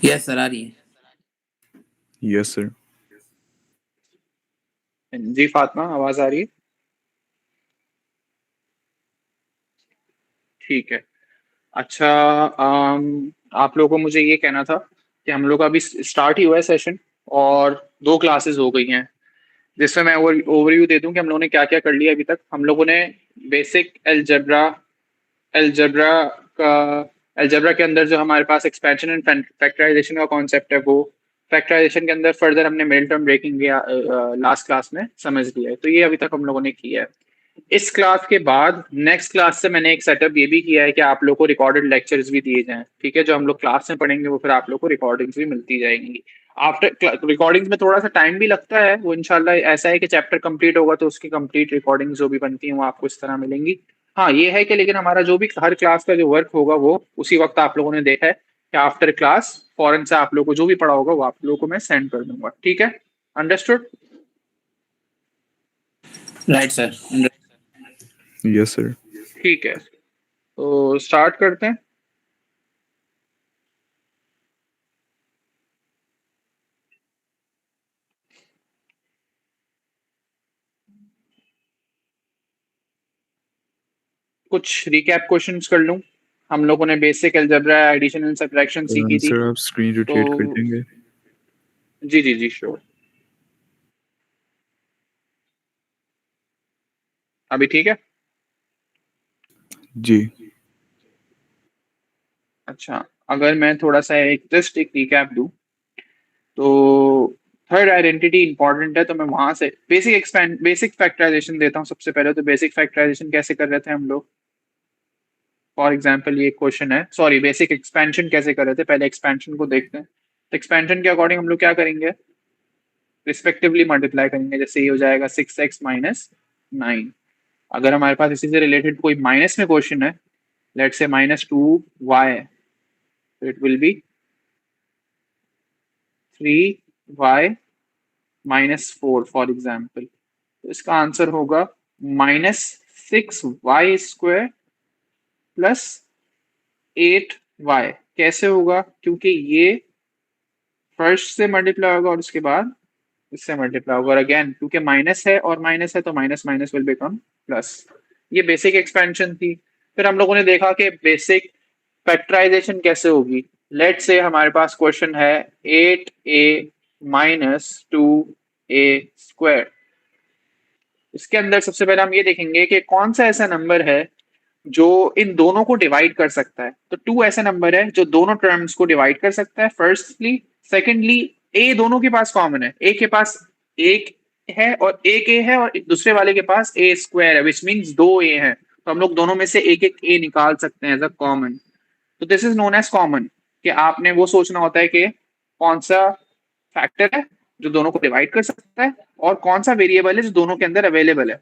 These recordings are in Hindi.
यस सर, आ रही है। Yes sir. जी फातिमा, आवाज आ रही है? ठीक है। अच्छा, आप लोगों को मुझे ये कहना था कि हम लोग का अभी स्टार्ट ही हुआ है सेशन, और 2 क्लासेस हो गई हैं, जिसमें मैं ओवरव्यू दे दूं कि हम लोगों ने क्या क्या कर लिया अभी तक। हम लोगों ने बेसिक एलजेब्रा एलजेब्रा का एलजेब्रा के अंदर जो हमारे पास एक्सपेंशन एंड फैक्टराइजेशन का कॉन्सेप्ट है, वो फैक्टराइजेशन के अंदर फर्दर हमने middle term breaking last class में समझ लिया है। तो ये अभी तक हम लोगों ने किया है। इस क्लास के बाद नेक्स्ट क्लास से मैंने एक सेटअप ये भी किया है कि आप लोग को रिकॉर्डेड लेक्चर्स भी दिए जाएं। ठीक है, जो हम लोग क्लास में पढ़ेंगे वो फिर आप लोग को रिकॉर्डिंग्स भी मिलती जाएंगी। आफ्टर रिकॉर्डिंग्स में थोड़ा सा टाइम भी लगता है, वो इंशाल्लाह ऐसा है कि चैप्टर कंप्लीट होगा तो उसकी कंप्लीट रिकॉर्डिंग्स जो भी बनती हैं वो आपको इस तरह मिलेंगी। हाँ, ये है कि लेकिन हमारा जो भी हर क्लास का जो वर्क होगा वो उसी वक्त आप लोगों ने देखा है कि आफ्टर क्लास फौरन से आप लोगों को जो भी पढ़ा होगा वो आप लोगों को मैं सेंड कर दूंगा। ठीक है, understood? Right sir. Yes sir. ठीक है, तो स्टार्ट करते हैं। कुछ रिकैप क्वेश्चंस कर लूं। हम लोगों ने basic algebra, addition and subtraction सीखी थी। सर आप स्क्रीन तो रोटेट कर देंगे? जी जी जी श्योर। अभी ठीक है? जी। अच्छा, अगर मैं थोड़ा सा जस्ट एक रिकैप दूं तो थर्ड आइडेंटिटी इंपॉर्टेंट है, तो मैं वहां से बेसिक फैक्टराइजेशन देता हूँ सबसे पहले। तो बेसिक फैक्टराइजेशन कैसे कर रहे थे हम लोग? फॉर एग्जाम्पल ये क्वेश्चन है, सॉरी, बेसिक एक्सपेंशन कैसे कर रहे थे, पहले एक्सपेंशन को देखते हैं। तो एक्सपेंशन के अकॉर्डिंग हम लोग क्या करेंगे? रिस्पेक्टिवली मल्टीप्लाई करेंगे। जैसे ये हो जाएगा 6x - 9। अगर हमारे पास इसी से रिलेटेड कोई माइनस में क्वेश्चन है, लेट्स से -2y, तो it will be 3y - 4 for example. तो इसका आंसर होगा -6y² +8y। कैसे होगा? क्योंकि ये फर्स्ट से मल्टीप्लाई होगा और उसके बाद इससे मल्टीप्लाई होगा। और अगेन क्योंकि माइनस है और माइनस है तो minus minus will become plus. ये बेसिक एक्सपेंशन थी। फिर हम लोगों ने देखा कि बेसिक फैक्टराइजेशन कैसे होगी। लेट से हमारे पास क्वेश्चन है 8a - 2a²। इसके अंदर सबसे पहले हम ये देखेंगे कि कौन सा ऐसा नंबर है जो इन दोनों को डिवाइड कर सकता है। तो 2 ऐसा नंबर है जो दोनों टर्म्स को डिवाइड कर सकता है, फर्स्टली। सेकेंडली, ए दोनों के पास कॉमन है। ए के पास एक है और एक ए है, और दूसरे वाले के पास a² है, विच मीन्स 2 ए हैं। तो हम लोग दोनों में से एक एक ए निकाल सकते हैं एज अ कॉमन। तो this is known as common. कि आपने वो सोचना होता है कि कौन सा फैक्टर है जो दोनों को डिवाइड कर सकता है, और कौन सा वेरिएबल है जो दोनों के अंदर अवेलेबल है।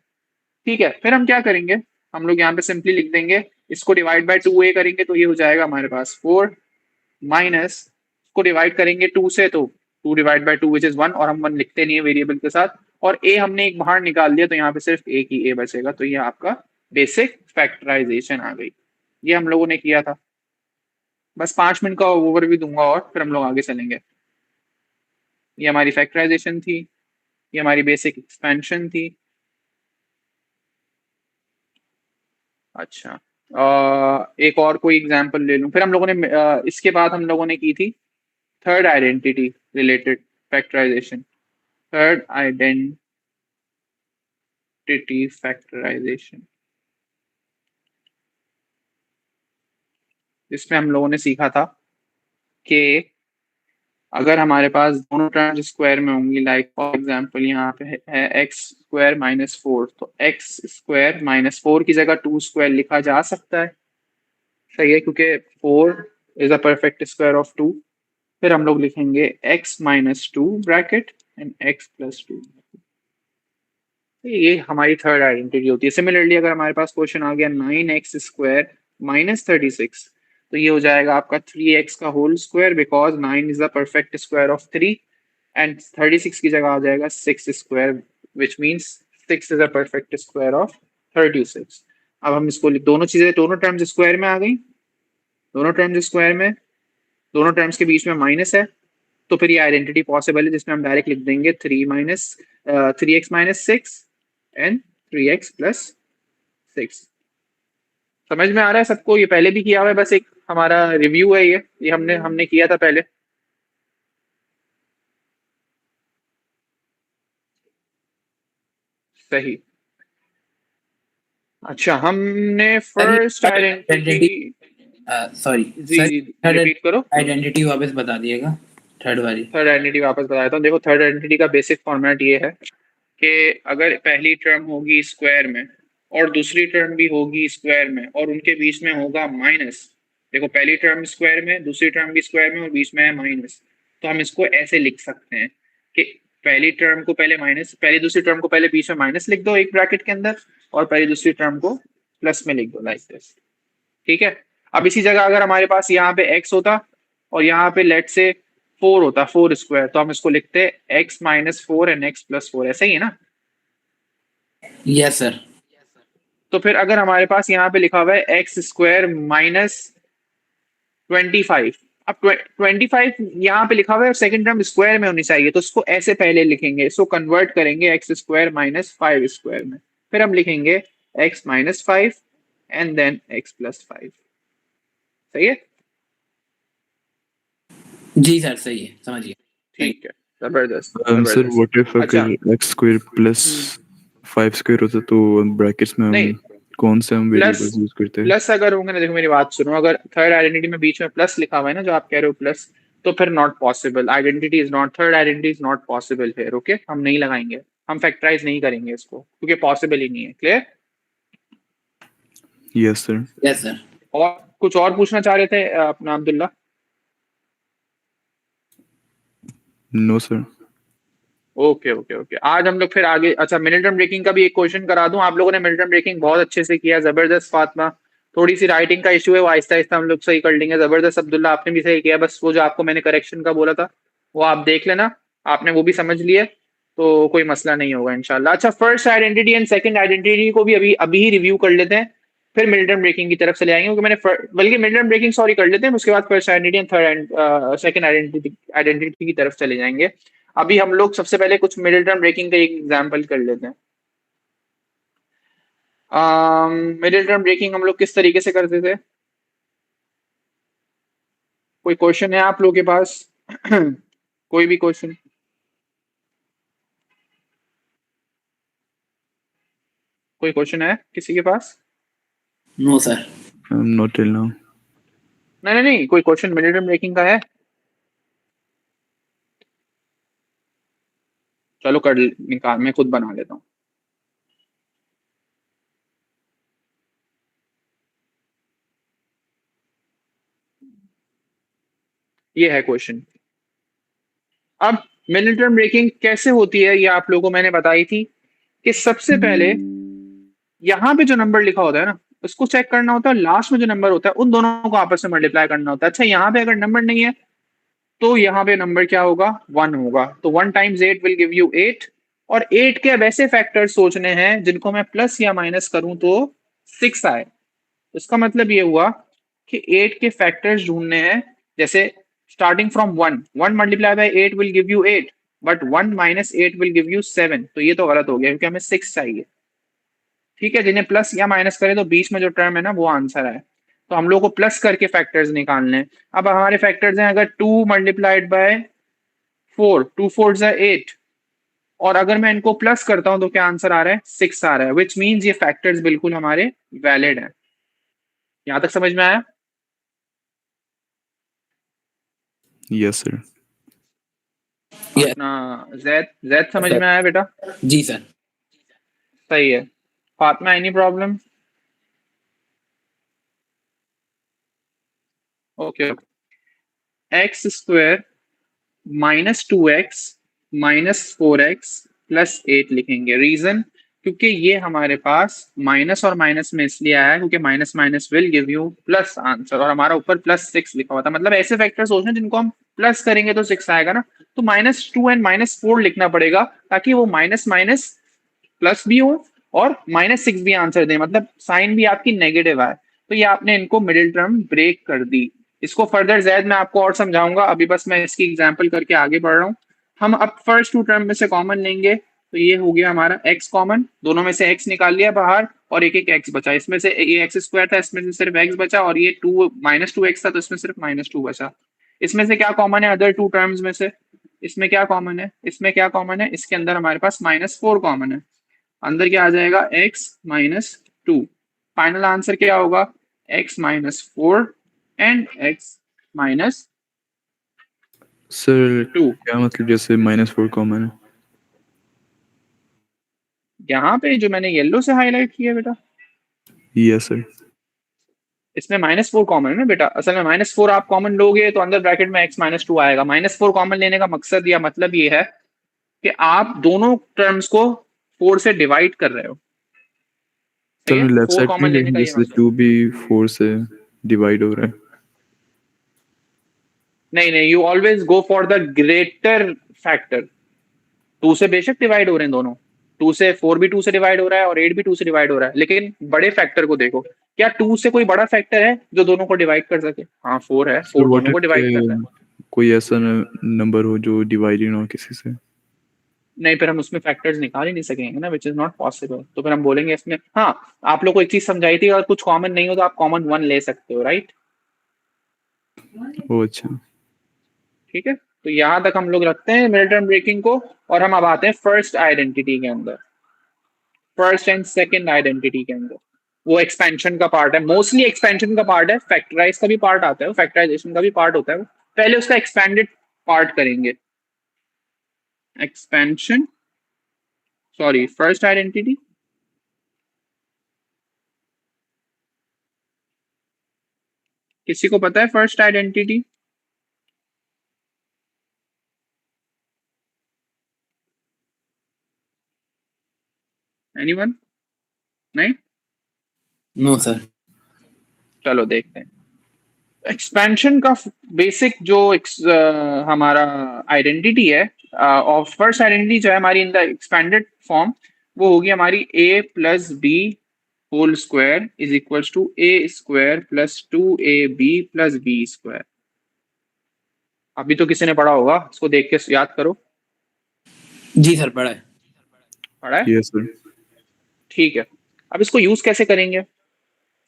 ठीक है, फिर हम क्या करेंगे? हम लोग यहाँ पे सिंपली लिख देंगे, इसको डिवाइड बाय 2a करेंगे तो ये हो जाएगा हमारे पास 4, माइनस इसको डिवाइड करेंगे 2 से तो 2 डिवाइड बाय 2 विच इज 1, और हम 1 लिखते नहीं है वेरिएबल के साथ। और a हमने एक बाहर निकाल दिया तो यहाँ पे सिर्फ एक ही a बचेगा। तो ये आपका बेसिक फैक्टराइजेशन आ गई। ये हम लोगों ने किया था। बस 5 मिनट का ओवरव्यू दूंगा और फिर हम लोग आगे चलेंगे। ये हमारी फैक्टराइजेशन थी, ये हमारी बेसिक एक्सपेंशन थी। अच्छा, एक और कोई एग्जांपल ले लूं। फिर हम लोगों ने इसके बाद हम लोगों ने की थी third identity related factorisation. Third identity factorisation, जिसमें हम लोगों ने सीखा था कि अगर हमारे पास दोनों टर्म्स स्क्वायर में होंगी, लाइक फॉर एग्जांपल यहाँ पे है x² - 4, तो x² - 4 की जगह 2² लिखा जा सकता है। सही है, क्योंकि 4 is a perfect square of 2। फिर हम लोग लिखेंगे x - 2 ब्रैकेट एंड x+2। ये हमारी थर्ड आइडेंटिटी होती है। सिमिलरली अगर हमारे पास क्वेश्चन आ गया 9x² - 36, तो ये हो जाएगा आपका 3x का whole square, because 9 is the perfect square of 3, and 36 की जगह आ जाएगा 6², which means 6 is a perfect square of 36। अब हम इसको दोनों चीजें, दोनों टर्म्स स्क्वायर में आ गई, दोनों टर्म्स स्क्वायर में। दोनों टर्म्स के बीच में माइनस है, तो फिर ये आइडेंटिटी पॉसिबल है, जिसमें हम डायरेक्ट लिख देंगे 3x-6 एंड 3x+6। समझ में आ रहा है सबको? ये पहले भी किया हुआ है, बस एक हमारा रिव्यू है, ये हमने किया था पहले। सही। अच्छा, हमने फर्स्ट आइडेंटिटी, सॉरी जी सर, जी थर्ड रिपीट करो। आइडेंटिटी वापस बता दिएगा, थर्ड वाली। थर्ड आइडेंटिटी वापस बता देता हूँ। देखो, थर्ड आइडेंटिटी का बेसिक फॉर्मेट ये है कि अगर पहली टर्म होगी स्क्वायर में और दूसरी टर्म भी होगी स्क्वायर में और उनके बीच में होगा माइनस, देखो पहली टर्म स्क्वायर में, दूसरी टर्म भी स्क्वायर में और बीच में है माइनस, तो हम इसको ऐसे लिख सकते हैं कि पहली टर्म को पहले माइनस, पहली दूसरी टर्म को पहले बीच में माइनस लिख दो एक ब्रैकेट के अंदर, और पहली दूसरी टर्म को प्लस में लिख दो, लाइक दिस। ठीक है। अब इसी जगह अगर हमारे पास यहाँ पे x होता और यहाँ पे लेट से 4 होता, 4 स्क्वायर, तो हम इसको लिखते x-4 एंड x+4, ऐसे ही है ना? Yes sir. तो फिर अगर हमारे पास यहाँ पे लिखा हुआ है x² - 25, अब 25 यहाँ पे लिखा हुआ है, सेकंड टर्म स्क्वायर में होनी चाहिए, तो इसको ऐसे पहले लिखेंगे, इसको कन्वर्ट करेंगे x² - 5² में, फिर हम लिखेंगे x-5 एंड देन x+5। सही है? जी सर, सही है, समझिए। ठीक है, जबरदस्त सर जबरदस्त। व्हाट इफ अच्छा, अगर x² + 5² होता तो ब्रैकेट्स में नहीं, हम कौन से हम प्लस वेरिएबल्स यूज करते हैं? प्लस अगर होंगे ना, देखो मेरी बात सुनो, अगर थर्ड आइडेंटिटी में बीच में प्लस लिखा हुआ है ना, जो आप कह रहे हो प्लस, तो फिर not possible, identity is not, third identity is not possible है। ओके, हम नहीं लगाएंगे, हम फैक्टराइज नहीं करेंगे इसको, क्योंकि पॉसिबल ही नहीं है। Clear? Yes sir. Yes sir. और कुछ और पूछना चाह रहे थे अपना Abdullah? No sir. Okay okay okay, आज हम लोग फिर आगे, अच्छा मिलिटन ब्रेकिंग का भी एक क्वेश्चन करा दूं। आप लोगों ने मिलिटन ब्रेकिंग बहुत अच्छे से किया, जबरदस्त। फातिमा, थोड़ी सी राइटिंग का इशू है, वो आहिस्ता आहिस्ता हम लोग सही कर लेंगे। जबरदस्त अब्दुल्ला, आपने भी सही किया, बस वो जो आपको मैंने करेक्शन का बोला था वो आप देख लेना, आपने वो भी समझ लिया तो कोई मसला नहीं होगा इंशाल्लाह। अच्छा, first identity and second identity को भी अभी अभी ही रिव्यू कर लेते हैं, फिर मिलिटन ब्रेकिंग की तरफ चले आएंगे, क्योंकि बल्कि मिलिटन ब्रेकिंग सॉरी कर लेते हैं, उसके बाद first identity and third second identity की तरफ चले जाएंगे। अभी हम लोग सबसे पहले कुछ मिडिल टर्म ब्रेकिंग का एक एग्जांपल कर लेते हैं। मिडिल टर्म ब्रेकिंग हम लोग किस तरीके से करते थे? कोई क्वेश्चन है आप लोगों के पास? कोई भी क्वेश्चन? कोई क्वेश्चन है किसी के पास? No sir. Not till now. नहीं नहीं नहीं, कोई क्वेश्चन मिडिल टर्म ब्रेकिंग का है? चलो कर निकाल, मैं खुद बना लेता हूँ। ये है क्वेश्चन। अब मिडिल टर्म ब्रेकिंग कैसे होती है ये आप लोगों को मैंने बताई थी, कि सबसे पहले यहाँ पे जो नंबर लिखा होता है ना, उसको चेक करना होता है, लास्ट में जो नंबर होता है उन दोनों को आपस में मल्टीप्लाई करना होता है। अच्छा, यहाँ पे अगर नंबर नहीं है तो यहाँ पे नंबर क्या होगा? 1 होगा, तो 1 टाइम्स 8 विल गिव यू 8, और 8 के अब ऐसे फैक्टर्स सोचने हैं जिनको मैं प्लस या माइनस करूं तो 6 आए। इसका मतलब ये हुआ कि 8 के फैक्टर्स ढूंढने हैं, जैसे starting from 1, 1 multiply by 8 will give you 8, but 1 - 8 will give you 7, तो ये तो गलत हो गया क्योंकि हमें 6 चाहिए। ठीक है, जिन्हें प्लस या माइनस करे तो बीच में जो टर्म है ना वो आंसर है, तो हम लोग को प्लस करके फैक्टर्स निकालने हैं। अब हमारे फैक्टर्स हैं, अगर 2 मल्टीप्लाइड बाय 4, 2 4 जा 8, और अगर मैं इनको प्लस करता हूं तो क्या आंसर आ रहा है? 6 आ रहा है, विच मीन्स ये फैक्टर्स बिल्कुल हमारे वैलिड हैं। यहां तक समझ में आया? Yes sir. अपना जैद जैद समझ में आया बेटा? जी सर। सही है। Fatima, any problem? Okay okay. x² -2x -4x +8 लिखेंगे। रीजन, क्योंकि ये हमारे पास माइनस और माइनस में इसलिए आया क्योंकि minus minus will give you plus answer, और हमारा ऊपर +6 लिखा हुआ था, मतलब ऐसे फैक्टर सोचना जिनको हम प्लस करेंगे तो 6 आएगा ना, तो -2 एंड -4 लिखना पड़ेगा, ताकि वो माइनस माइनस प्लस भी हो और -6 भी आंसर दे, मतलब साइन भी आपकी नेगेटिव आए। तो ये आपने इनको मिडिल टर्म ब्रेक कर दी। इसको फर्दर जैद मैं आपको और समझाऊंगा, अभी बस मैं इसकी एग्जांपल करके आगे बढ़ रहा हूँ। हम अब फर्स्ट टू टर्म में से कॉमन लेंगे, तो ये हो गया हमारा x कॉमन, दोनों में से x निकाल लिया बाहर और एक एक x बचा, इसमें से ये एक्स स्क्वायर था, इसमें से सिर्फ x बचा, और ये टू माइनस टू एक्स था, तो इसमें सिर्फ माइनस टू बचा। इसमें से क्या कॉमन है अदर टू टर्म्स में से? इसमें क्या कॉमन है? इसमें क्या कॉमन है? इसके अंदर हमारे पास माइनस फोर कॉमन है। अंदर क्या आ जाएगा? x minus two. Final answer क्या होगा? x minus four and x minus sir two. क्या मतलब जैसे -4 कॉमन है? यहाँ पे जो मैंने येलो से हाईलाइट किया बेटा, यस सर। इसमें माइनस फोर कॉमन है ना बेटा। असल में माइनस फोर आप कॉमन लोगे तो अंदर ब्रैकेट में x माइनस टू आएगा। माइनस फोर कॉमन लेने का मकसद या मतलब ये है कि आप दोनों टर्म्स को फोर से डिवाइड कर रहे हो। सर सही है, मैं लेफ्ट फोर साइड कॉमन में लेने देखूं का ये जैसे मकसद। 2 भी 4 से डिवाइड हो रहा है। नहीं नहीं, you always go for the greater factor. Two से बेशक डिवाइड हो रहे हैं दोनों, टू से फोर भी टू से डिवाइड हो रहा है और एट भी टू से डिवाइड हो रहा है, लेकिन बड़े फैक्टर को देखो। क्या टू से कोई बड़ा फैक्टर है जो दोनों को डिवाइड कर सके? हाँ, फोर है, सर फोर व्हाट दोनों को इफ डिवाइड कर रहा है। कोई ऐसा नंबर हो जो डिवाइड ही ना हो किसी से? नहीं, फिर हम उसमें फैक्टर्स निकाल ही नहीं सकेंगे ना, विच इज नॉट पॉसिबल। तो फिर हम बोलेंगे इसमें, हाँ, आप लोग को एक चीज समझाई थी, अगर कुछ कॉमन नहीं हो तो आप कॉमन वन ले सकते हो, राइट? ओ अच्छा। ठीक है, तो यहां तक हम लोग रखते हैं मिड टर्म ब्रेकिंग को, और हम अब आते हैं फर्स्ट आइडेंटिटी के अंदर। फर्स्ट एंड सेकंड आइडेंटिटी के अंदर वो एक्सपेंशन का पार्ट है, मोस्टली एक्सपेंशन का पार्ट है, फैक्टराइज का भी पार्ट आता है, फैक्टराइजेशन का भी पार्ट होता है। पहले उसका एक्सपेंडेड पार्ट करेंगे, एक्सपेंशन, सॉरी, फर्स्ट आइडेंटिटी। किसी को पता है फर्स्ट आइडेंटिटी? एनीवन? नहीं? No sir. चलो देखते हैं। एक्सपेंशन का बेसिक जो हमारा आइडेंटिटी है, और फर्स्ट आइडेंटिटी जो है हमारी इन द एक्सपेंडेड फॉर्म, वो होगी हमारी a plus b whole square is equals to a square plus two a b plus b square. अभी तो किसी ने पढ़ा होगा, इसको देख के याद करो। जी सर, पढ़ा है। पढ़ा है? Yes sir. ठीक है। अब इसको यूज कैसे करेंगे?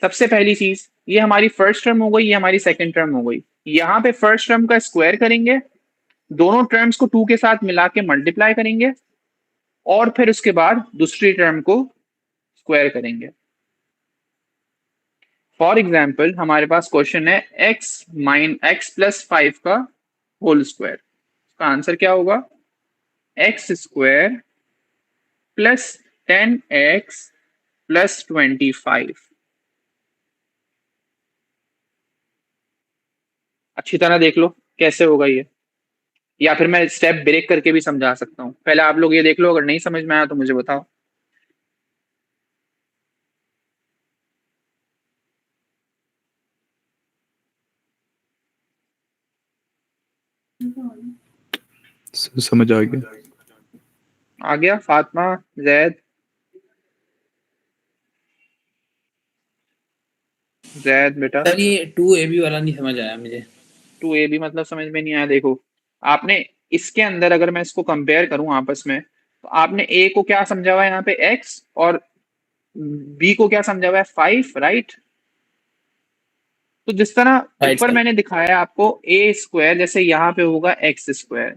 सबसे पहली चीज, ये हमारी फर्स्ट टर्म हो गई, ये हमारी सेकंड टर्म हो गई। यहाँ पे फर्स्ट टर्म का स्क्वायर करेंगे, दोनों टर्म्स को टू के साथ मिला के मल्टीप्लाई करेंगे, और फिर उसके बाद दूसरी टर्म को स्क्वायर करेंगे। फॉर एग्जाम्पल हमारे पास क्वेश्चन है x प्लस फाइव का होल स्क्वायर। इसका आंसर क्या होगा? X square plus 10x plus 25। अच्छी तरह देख लो कैसे होगा ये, या फिर मैं स्टेप ब्रेक करके भी समझा सकता हूँ। पहले आप लोग ये देख लो, अगर नहीं समझ में आया तो मुझे बताओ। समझ आ गया। आ गया? फातिमा, जैद, जैद बेटा। सर ये 2AB वाला नहीं समझ आया मुझे। टू ए बी मतलब समझ में नहीं आया? देखो, आपने इसके अंदर अगर मैं इसको कंपेयर करूं आपस में, तो आपने ए को क्या समझा हुआ है यहाँ पे एक्स, और बी को क्या समझा हुआ है? Five, right? तो जिस तरह राइट ऊपर सर। मैंने दिखाया आपको ए स्क्वायर, जैसे यहाँ पे होगा x square,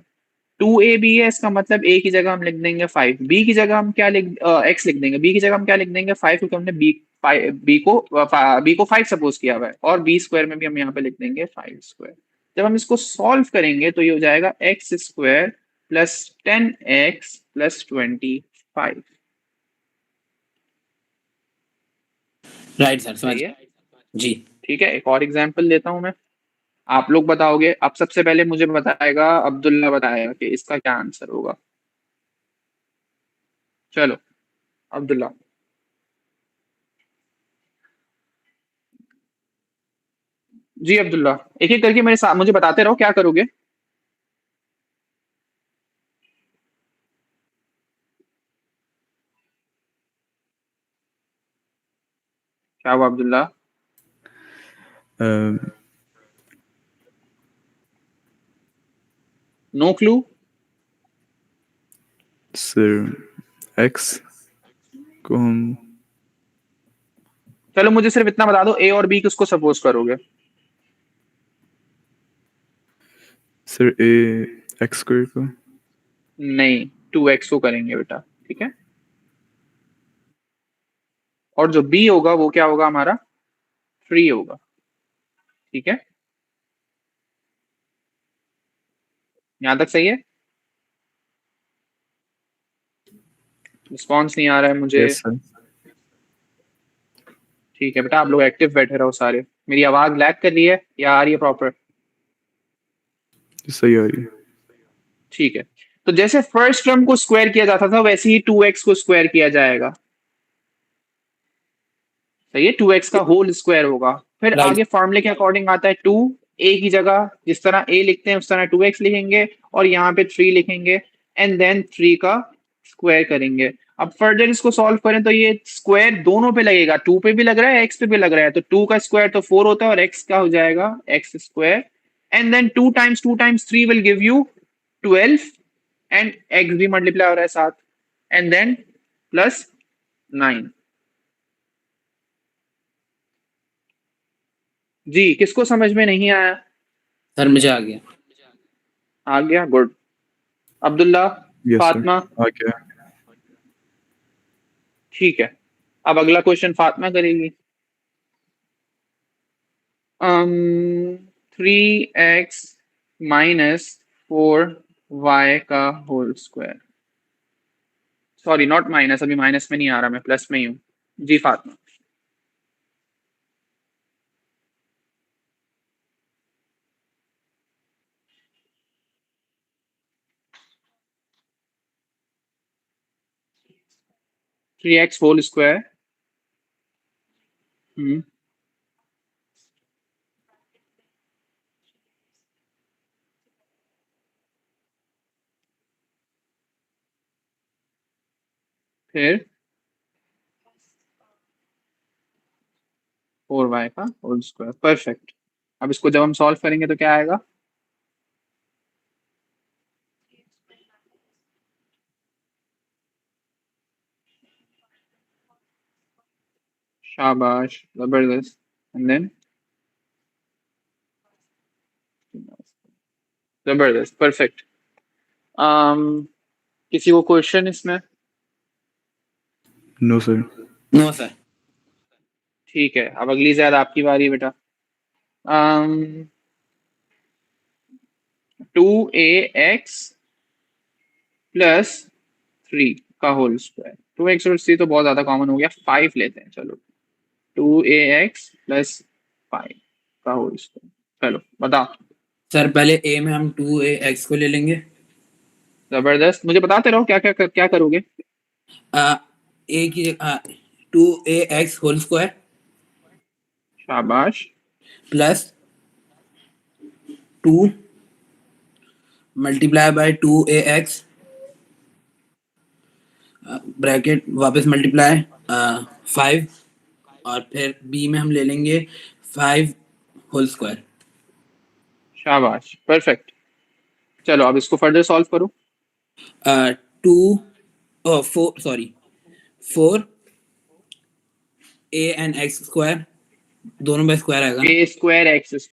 two a b है, इसका मतलब ए की जगह हम लिख देंगे फाइव, बी की जगह हम क्या लिख एक्स लिख देंगे, बी की जगह हम क्या लिख देंगे? फाइव, क्योंकि हमने बी को फाइव सपोज किया हुआ है, और बी स्क्वायर में भी हम यहाँ पे लिख देंगे फाइव स्क्वायर। जब हम इसको सॉल्व करेंगे तो ये हो जाएगा x square plus 10x plus 25। Right sir, समझ सही है? गया। जी। ठीक है, एक और एग्जांपल देता हूं मैं, आप लोग बताओगे। अब सबसे पहले मुझे बताएगा अब्दुल्ला, बताएगा कि इसका क्या आंसर होगा। चलो अब्दुल्ला। जी अब्दुल्ला, एक एक करके मेरे साथ मुझे बताते रहो, क्या करोगे? क्या हुआ Abdullah? No clue? Sir x को हम चलो मुझे सिर्फ इतना बता दो, ए और बी किसको सपोज करोगे? सर ए एक्स स्क्वायर को नहीं, 2x को करेंगे बेटा, ठीक है। और जो बी होगा वो क्या होगा हमारा? 3 होगा, ठीक है। यहां तक सही है? रिस्पॉन्स नहीं आ रहा है मुझे। Yes sir. ठीक है बेटा, आप लोग एक्टिव बैठे रहो सारे। मेरी आवाज लैग कर रही है या आ रही है प्रॉपर? सही आ रही है। ठीक है। तो जैसे फर्स्ट टर्म को स्क्वायर किया जाता था वैसे ही 2x को स्क्वायर किया जाएगा। सही है, 2x का होल स्क्वायर होगा। फिर राइट। आगे फॉर्मूले के अकॉर्डिंग आता है 2, a की जगह जिस तरह a लिखते हैं उस तरह 2x लिखेंगे, और यहाँ पे 3 लिखेंगे, एंड देन 3 का स्क्वायर करेंगे। अब फर्दर इसको सॉल्व करें तो ये स्क्वायर दोनों पे लगेगा, 2 पे भी लग रहा है, x पे भी लग रहा है, तो 2 का स्क्वायर तो 4 होता है और x का हो जाएगा x square, and then 2 times 3 will give you 12, and x भी मल्टीप्लाई हो रहा है साथ, एंड देन प्लस 9। जी, किसको समझ में नहीं आया? सर मुझे आ गया। आ गया, good. Abdullah, yes sir Fatima, आ गया। ठीक है। अब अगला क्वेश्चन फातिमा करेगी। 3x माइनस 4y का whole square. Sorry, not minus, अभी माइनस में नहीं आ रहा, मैं प्लस में ही हूँ। जी फातिमा। 3x whole square. हम्म। फिर 4y का होल स्क्वायर, परफेक्ट। अब इसको जब हम सॉल्व करेंगे तो क्या आएगा? शाबाश, जबरदस्त। एंड देन जबरदस्त, परफेक्ट। um, किसी को क्वेश्चन इसमें? No sir. No sir. ठीक है, अब अगली ज्याद आपकी बारी बेटा। um, 2ax प्लस 3 का होल स्क्वायर। 2x और 3 तो बहुत ज्यादा कॉमन हो गया, 5 लेते हैं चलो। 2ax प्लस 5 का होल स्क्वायर। चलो बताओ। सर पहले ए में हम 2ax को ले लेंगे। जबरदस्त, मुझे बताते रहो क्या क्या क्या करोगे। ए की जगह 2ax होल स्क्वायर शाबाश। Plus 2 multiply by 2ax, bracket वापस मल्टीप्लाई 5, और फिर बी में हम ले लेंगे 5 होल स्क्वायर। शाबाश, परफेक्ट। चलो अब इसको फर्दर सॉल्व करो। 2 4 sorry 4 A and x square, दोनों बाय स्क्वायर आएगा ना। ए स्क्वायर एक्स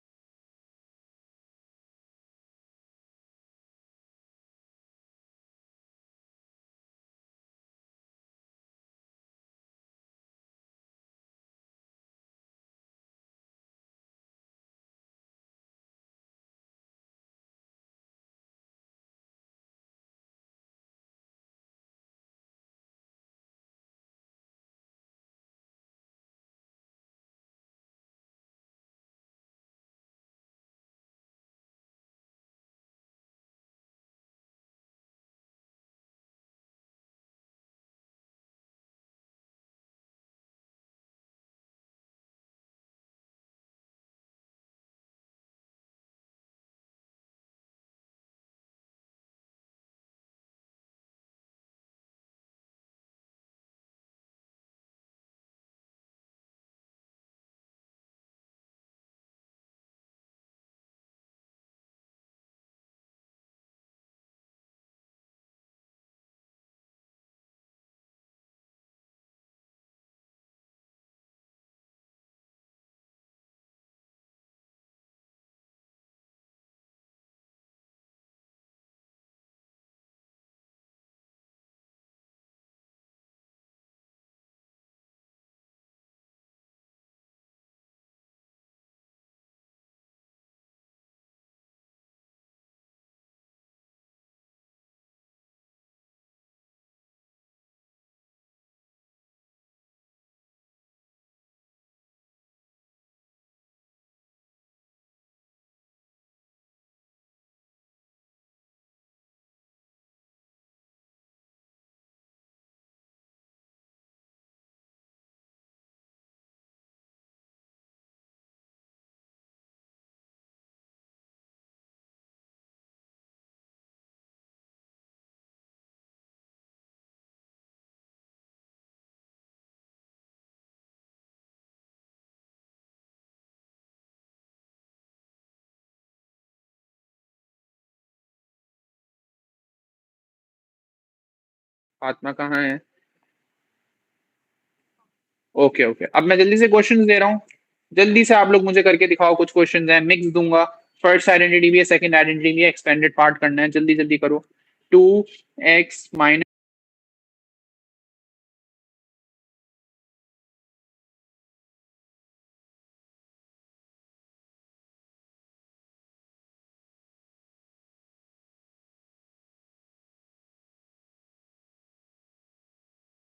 फातिमा कहाँ है? ओके ओके, अब मैं जल्दी से क्वेश्चंस दे रहा हूँ, जल्दी से आप लोग मुझे करके दिखाओ। कुछ क्वेश्चंस हैं, मिक्स दूंगा। फर्स्ट आइडेंटिटी भी है, सेकंड आइडेंटिटी भी है, एक्सपेंडेड पार्ट करना है, जल्दी जल्दी करो। 2x minus